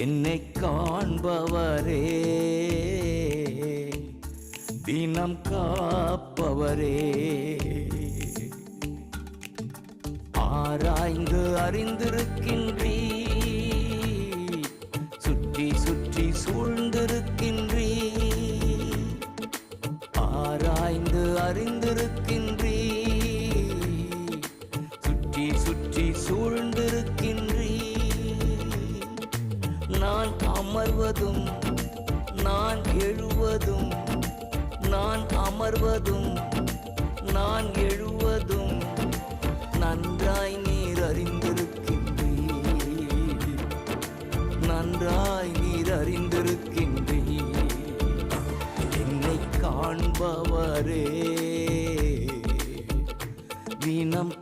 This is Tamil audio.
என்னை காண்பவரே, தினம் காப்பவரே, ஆராய்ந்து அறிந்திருக்கின்றீ, சுற்றி சுற்றி சூழ்ந்திருக்கின்றீ, ஆராய்ந்து அறிந்திருக்கின்றீ, சுற்றி சுற்றி சூழ்ந்திருக்கின்றீ. நான் அமர்வதும் நான் எழுவதும், நான் அமர்வதும் நான் எழுவதும் நன்றாய் நீர் அறிந்திருக்கின்றீர், நன்றாய் நீர் அறிந்திருக்கின்றீர். என்னை காண்பவரே, தினம்